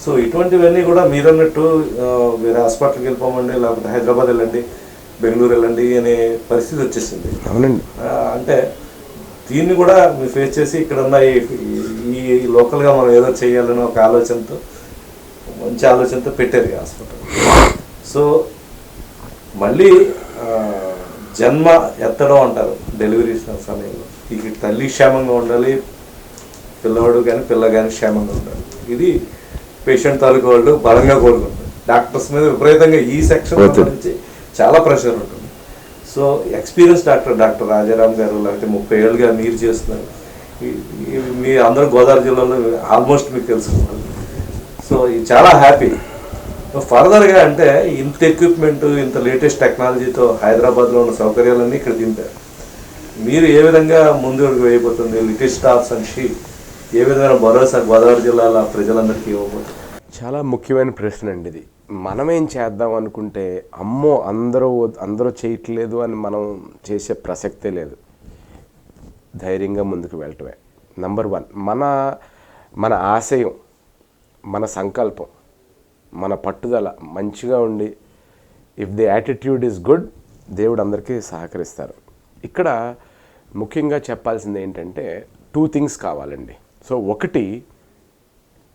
So ఇటువంటివన్నీ కూడా మీరన్నట్టు వేరే హాస్పిటల్కి వెళ్ళిపోమండి, లేకపోతే హైదరాబాద్ వెళ్ళండి, బెంగళూరు వెళ్ళండి అనే పరిస్థితి వచ్చేసింది. అవునండి. అంటే దీన్ని కూడా మీరు ఫేస్ చేసి ఇక్కడ ఉన్న ఈ లోకల్గా మనం ఏదో చేయాలని ఒక ఆలోచనతో, మంచి ఆలోచనతో పెట్టారు ఈ హాస్పిటల్. సో మళ్ళీ జన్మ ఎత్తడం అంటారు డెలివరీ సమయంలో. ఇక తల్లి క్షేమంగా ఉండాలి, పిల్లవాడు కానీ పిల్ల కానీ క్షేమంగా ఉండాలి. ఇది పేషెంట్ తాలూకు వాళ్ళు బలంగా కోరుకుంటారు. డాక్టర్స్ మీద విపరీతంగా ఈ సెక్షన్ నుంచి చాలా ప్రెషర్ ఉంటుంది. సో ఎక్స్పీరియన్స్ డాక్టర్ రాజారాం గారు, లేకపోతే 30 ఏళ్ళుగా మీరు చేస్తున్నారు. మీ అందరూ గోదావరి జిల్లాలో ఆల్మోస్ట్ మీకు తెలుసుకుంటారు. సో ఇది చాలా హ్యాపీ. ఫర్దర్గా అంటే ఇంత ఎక్విప్మెంట్, ఇంత లేటెస్ట్ టెక్నాలజీతో హైదరాబాద్లో ఉన్న సౌకర్యాలన్నీ ఇక్కడ దింపారు. మీరు ఏ విధంగా ముందుకు వేయబోతుంది లిటిల్ స్టాఫ్స్ అని ఏ విధమైన భరోసా గోదావరి జిల్లాల ప్రజలందరికీ ఇవ్వబోతుంది? చాలా ముఖ్యమైన ప్రశ్న అండి ఇది. మనమేం చేద్దాం అనుకుంటే అమ్మో అందరూ చేయట్లేదు అని మనం చేసే ప్రసక్తే లేదు. ధైర్యంగా ముందుకు వెళ్ళటమే నంబర్ 1. మన ఆశయం, మన సంకల్పం, మన పట్టుదల మంచిగా ఉండి, if the attitude is good, దేవుడు అందరికీ సహకరిస్తారు. ఇక్కడ ముఖ్యంగా చెప్పాల్సింది ఏంటంటే 2 థింగ్స్ కావాలండి. సో ఒకటి,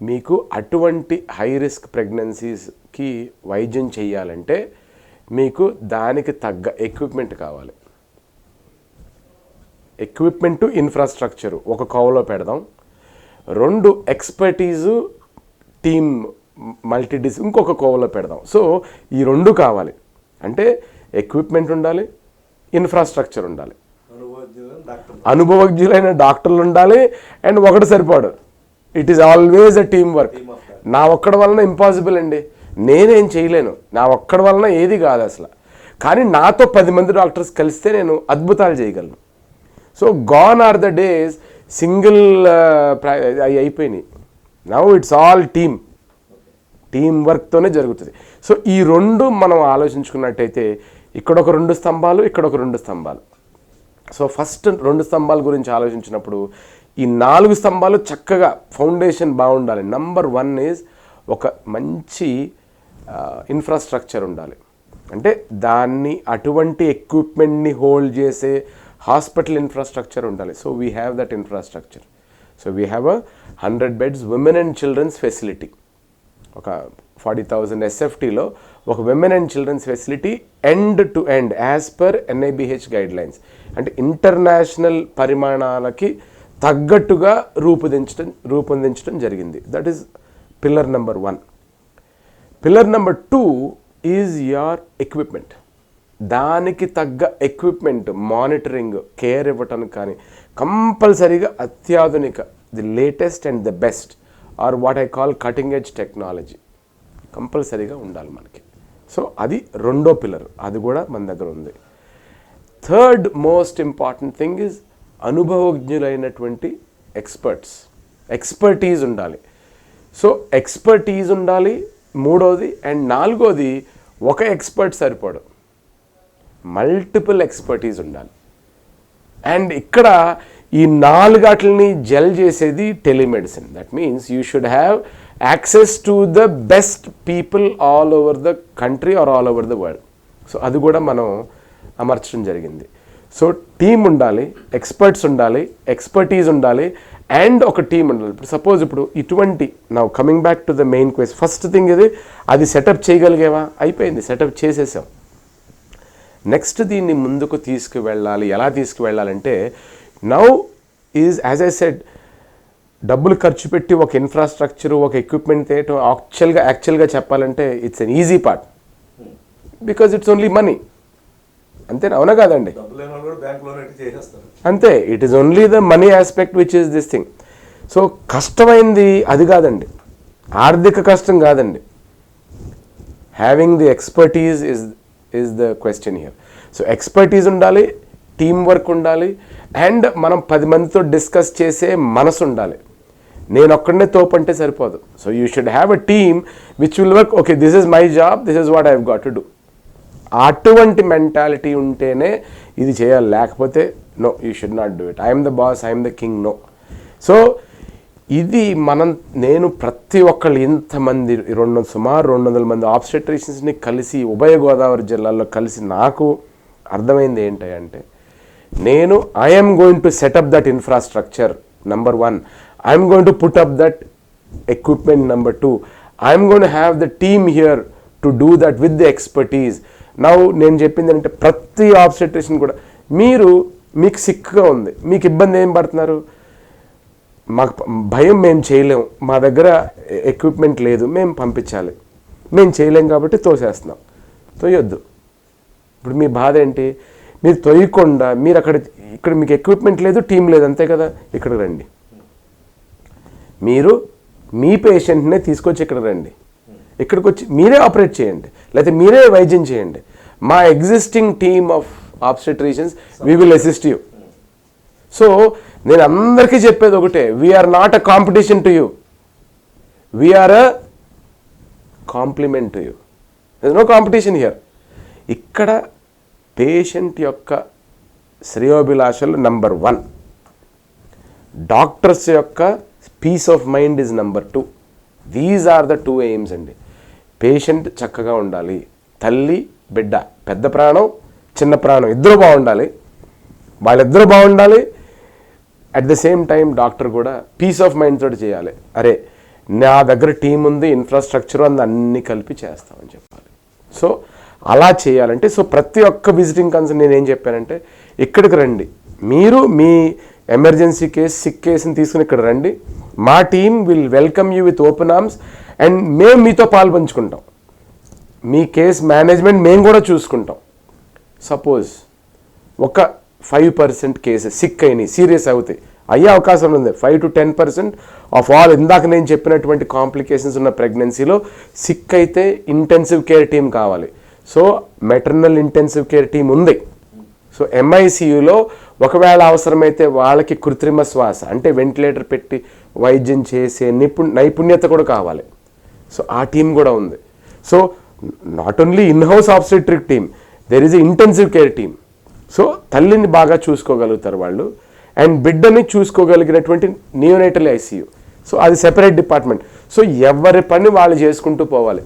మీకు అటువంటి హై రిస్క్ ప్రెగ్నెన్సీస్కి వైద్యం చేయాలంటే మీకు దానికి తగ్గ ఎక్విప్మెంట్ కావాలి. ఎక్విప్మెంటు, ఇన్ఫ్రాస్ట్రక్చరు ఒక కోవలో పెడదాం. 2 ఎక్స్పర్టీజు, టీమ్, మల్టీడిస్ ఇంకొక కోవలో పెడదాం. సో ఈ 2 కావాలి. అంటే ఎక్విప్మెంట్ ఉండాలి, ఇన్ఫ్రాస్ట్రక్చర్ ఉండాలి, అనుభవజ్ఞులైన డాక్టర్లు ఉండాలి. అండ్ ఒకటి సరిపోడు, it is always a team work. నా ఒక్కడి వలన ఇంపాసిబుల్ అండి, నేనేం చేయలేను, నా ఒక్కడి వలన ఏది కాదు అసలు. కానీ నాతో 10 మంది డాక్టర్స్ కలిస్తే నేను అద్భుతాలు చేయగలను. So gone are the days single అయిపోయినాయి. నౌ ఇట్స్ ఆల్ టీమ్ వర్క్తోనే జరుగుతుంది. సో ఈ 2 మనం ఆలోచించుకున్నట్టయితే ఇక్కడొక 2 స్తంభాలు, ఇక్కడొక 2 స్తంభాలు. సో ఫస్ట్ 2 స్తంభాల గురించి ఆలోచించినప్పుడు ఈ 4 స్తంభాలు చక్కగా ఫౌండేషన్ బాగుండాలి. నంబర్ 1 ఈజ్ ఒక మంచి ఇన్ఫ్రాస్ట్రక్చర్ ఉండాలి. అంటే దాన్ని అటువంటి ఎక్విప్మెంట్ని హోల్డ్ చేసే హాస్పిటల్ ఇన్ఫ్రాస్ట్రక్చర్ ఉండాలి. So we have that infrastructure. So we have 100 beds women and childrens facility. ఒక 40,000 SFTలో ఒక women and childrens facility end to end as per NIBH guidelines. అంటే ఇంటర్నేషనల్ పరిమాణాలకి తగ్గట్టుగా రూపొందించడం జరిగింది. That is pillar number 1. Pillar number 2 is your equipment. దానికి తగ్గ ఎక్విప్మెంట్, మానిటరింగ్, కేర్ ఇవ్వటానికి కానీ కంపల్సరీగా అత్యాధునిక, the latest and the best are what I call cutting edge technology కంపల్సరీగా ఉండాలి మనకి. సో అది 2వ పిల్లర్, అది కూడా మన దగ్గర ఉంది. Third most important thing is అనుభవజ్ఞులైనటువంటి ఎక్స్పర్టీజ్ ఉండాలి. సో ఎక్స్పర్టీజ్ ఉండాలి 3వది. అండ్ 4వది, ఒక ఎక్స్పర్ట్ సరిపోడు, మల్టిపుల్ ఎక్స్పర్టీజ్ ఉండాలి. అండ్ ఇక్కడ ఈ 4 జెల్ చేసేది telemedicine. That means you should have access to the best people all over the country or all over the world. So అది కూడా మనం అమర్చడం జరిగింది. సో టీమ్ ఉండాలి, ఎక్స్పర్ట్స్ ఉండాలి, ఎక్స్పర్టీజ్ ఉండాలి, అండ్ ఒక టీమ్ ఉండాలి. ఇప్పుడు సపోజ్ ఇటువంటి now coming back to the main question, first thing ఇది, అది సెటప్ చేయగలిగేవా? అయిపోయింది, సెటప్ చేసేసాం. నెక్స్ట్ దీన్ని ముందుకు తీసుకువెళ్ళాలి. ఎలా తీసుకువెళ్ళాలంటే now is as I said, డబ్బులు ఖర్చు పెట్టి ఒక ఇన్ఫ్రాస్ట్రక్చరు, ఒక ఎక్విప్మెంట్ తేయటం యాక్చువల్గా చెప్పాలంటే it's an easy part, because it's only money. అంతేనా? అవునా కాదండి? అంతే. It is only the money aspect which is this thing. So కష్టమైంది అది కాదండి, ఆర్థిక కష్టం కాదండి. Having the expertise is the question here. So expertise ఉండాలి, టీమ్ వర్క్ ఉండాలి, అండ్ మనం 10 మందితో డిస్కస్ చేసే మనసు ఉండాలి. నేను ఒక్కడనే తోపంటే సరిపోదు. So you should have a team which will work. Okay, this is my job, this is what I have got to do. అటువంటి మెంటాలిటీ ఉంటేనే ఇది చేయాలి. లేకపోతే no, you should not do it. I'm the boss, I'm the king, no. So ఇది నేను ప్రతి ఒక్కళ్ళు ఇంతమంది సుమారు 200 మంది ఆబ్స్టెట్రిషియన్స్ని కలిసి ఉభయ గోదావరి జిల్లాల్లో కలిసి నాకు అర్థమైంది ఏంటంటే నేను I'm going to set up that infrastructure number 1, I'm going to put up that equipment number 2, I'm going to have the team here to do that with the expertise. నేను చెప్పింది ఏంటంటే ప్రతి ఆబ్స్టెట్రిషియన్ కూడా మీకు సిక్గా ఉంది, మీకు ఇబ్బంది ఏం పడుతున్నారు, మాకు భయం, మేము చేయలేము, మా దగ్గర ఎక్విప్మెంట్ లేదు, మేము పంపించాలి, మేము చేయలేం కాబట్టి తోసేస్తున్నాం. తోయొద్దు. ఇప్పుడు మీ బాధ ఏంటి? మీరు తోయకుండా మీరు ఇక్కడ మీకు ఎక్విప్మెంట్ లేదు, టీం లేదు, అంతే కదా. ఇక్కడికి రండి, మీరు మీ పేషెంట్నే తీసుకొచ్చి ఇక్కడ రండి, ఇక్కడికి వచ్చి మీరే ఆపరేట్ చేయండి, లేకపోతే మీరే వైద్యం చేయండి. మా existing team of obstetricians we will assist you. So నేను అందరికీ చెప్పేది ఒకటే, we're not a competition to you, we're a complement to you. There is no competition here. ఇక్కడ పేషెంట్ యొక్క శ్రేయోభిలాషలు నెంబర్ 1, డాక్టర్స్ యొక్క peace of mind is number 2. These are the 2 aims అండి. Patient చక్కగా ఉండాలి, తల్లి బిడ్డ, పెద్ద ప్రాణం చిన్న ప్రాణం ఇద్దరు బాగుండాలి, వాళ్ళిద్దరూ బాగుండాలి. At the same time doctor కూడా పీస్ ఆఫ్ మైండ్ తోటి చేయాలి. అరే నా దగ్గర టీం ఉంది, ఇన్ఫ్రాస్ట్రక్చర్ ఉంది, అన్నీ కలిపి చేస్తామని చెప్పాలి. సో అలా చేయాలంటే ప్రతి ఒక్క విజిటింగ్ కన్సల్ట్ నేనేం చెప్పానంటే, ఇక్కడికి రండి, మీరు మీ ఎమర్జెన్సీ కేసు, సిక్ కేసుని తీసుకుని ఇక్కడ రండి, మా team will welcome you with open arms and మేము మీతో పాల్పంచుకుంటాం, మీ కేస్ మేనేజ్మెంట్ మేము కూడా చూసుకుంటాం. సపోజ్ ఒక 5% కేసెస్ సిక్ అయినాయి, సీరియస్ అవుతాయి, అయ్యే అవకాశం ఉంది. 5 to 10% ఆఫ్ ఆల్ ఇందాక నేను చెప్పినటువంటి కాంప్లికేషన్స్ ఉన్న ప్రెగ్నెన్సీలో సిక్ అయితే ఇంటెన్సివ్ కేర్ టీం కావాలి. So maternal intensive care team ఉంది. సో MICUలో ఒకవేళ అవసరమైతే వాళ్ళకి కృత్రిమ శ్వాస అంటే వెంటిలేటర్ పెట్టి వైద్యం చేసే నైపుణ్యత కూడా కావాలి. సో ఆ టీం కూడా ఉంది. So not only in-house obstetric team, there is a intensive care team. So తల్లిని బాగా చూసుకోగలుగుతారు వాళ్ళు, అండ్ బిడ్డని చూసుకోగలిగినటువంటి నియోనేటల్ ICU. సో అది సెపరేట్ డిపార్ట్మెంట్. సో ఎవరి పని వాళ్ళు చేసుకుంటూ పోవాలి.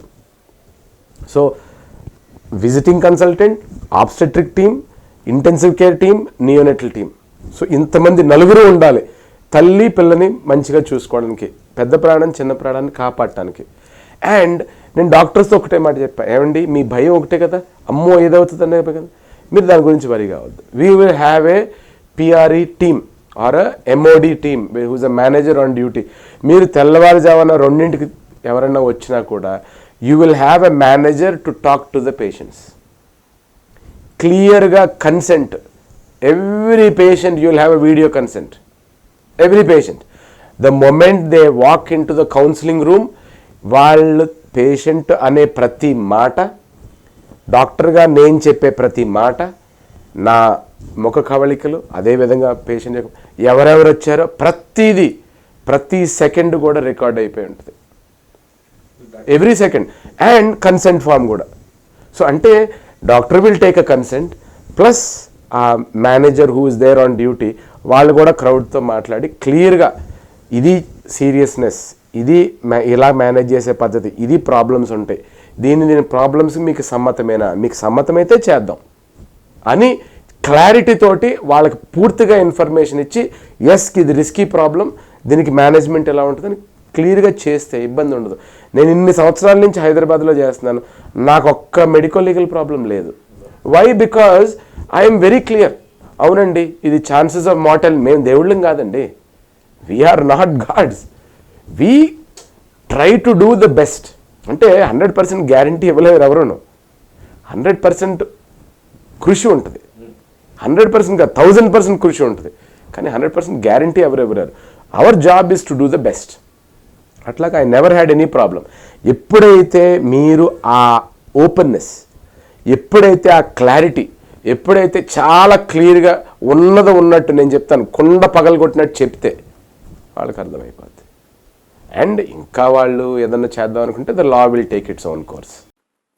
So visiting consultant, obstetric team, intensive care team, neonatal team. So ఇంతమంది నలుగురు ఉండాలి తల్లి పిల్లని మంచిగా చూసుకోవడానికి, పెద్ద ప్రాణం చిన్న ప్రాణాన్ని కాపాడటానికి. అండ్ నేను డాక్టర్స్తో ఒకటే మాట చెప్పాను, ఏమండి మీ భయం ఒకటే కదా, అమ్మో ఏదవుతుందనే కదా, మీరు దాని గురించి వరి కావద్దు. We will have a PRE team or MOD team whose a manager on duty. మీరు తెల్లవారుజామున 2ంటికి ఎవరైనా వచ్చినా కూడా you will have a manager to talk to the patients. క్లియర్గా consent, every patient you will have a video consent, every patient. The moment they walk in to the counselling room, వాళ్ళు patient అనే ప్రతి మాట, డాక్టర్గా నేను చెప్పే ప్రతి మాట, నా ముఖ కవళికలు, అదేవిధంగా పేషెంట్ ఎవరెవరు వచ్చారో ప్రతిదీ, ప్రతి సెకండ్ కూడా రికార్డ్ అయిపోయి ఉంటుంది, every second. And consent form కూడా. సో అంటే doctor will take a consent plus ఆ manager who is there on duty వాళ్ళు కూడా క్రౌడ్తో మాట్లాడి క్లియర్గా ఇది సీరియస్నెస్, ఇది ఇలా మేనేజ్ చేసే పద్ధతి, ఇది ప్రాబ్లమ్స్ ఉంటాయి, దీని ప్రాబ్లమ్స్ మీకు సమ్మతమేనా, మీకు సమ్మతమైతే చేద్దాం అని క్లారిటీ తోటి వాళ్ళకి పూర్తిగా ఇన్ఫర్మేషన్ ఇచ్చి, ఎస్ ఇది రిస్కీ ప్రాబ్లం, దీనికి మేనేజ్మెంట్ ఎలా ఉంటుందని క్లియర్గా చేస్తే ఇబ్బంది ఉండదు. నేను ఇన్ని సంవత్సరాల నుంచి హైదరాబాద్లో చేస్తున్నాను, నాకు ఒక్క మెడికల్ లీగల్ ప్రాబ్లం లేదు. Why? Because I'm very clear. అవునండి ఇది ఛాన్సెస్ ఆఫ్ మార్టల్, మేము దేవుళ్ళం కాదండి, we are not gods, we try to do the best. అంటే 100% గ్యారంటీ ఇవ్వలేరు ఎవరును, 100% కృషి ఉంటుంది, 100% కాదు 1000% కృషి ఉంటుంది, కానీ 100% గ్యారంటీ ఎవరెవరారు. Our job is to do the best. అట్లాగా I never had any problem. ఎప్పుడైతే మీరు ఆ ఓపెన్నెస్, ఎప్పుడైతే ఆ క్లారిటీ, ఎప్పుడైతే చాలా క్లియర్గా ఉన్నట్టు నేను చెప్తాను, కుండ పగలగొట్టినట్టు చెప్తే వాళ్ళకి అర్థమైపోద్ది. అండ్ ఇంకా వాళ్ళు ఏదన్నా చేద్దాం అనుకుంటే the law will take its own course.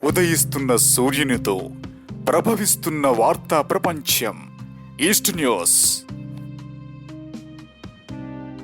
ఉదయిస్తున్న సూర్యునితో ప్రభవిస్తున్న వార్తా ప్రపంచం ఈస్ట్ న్యూస్.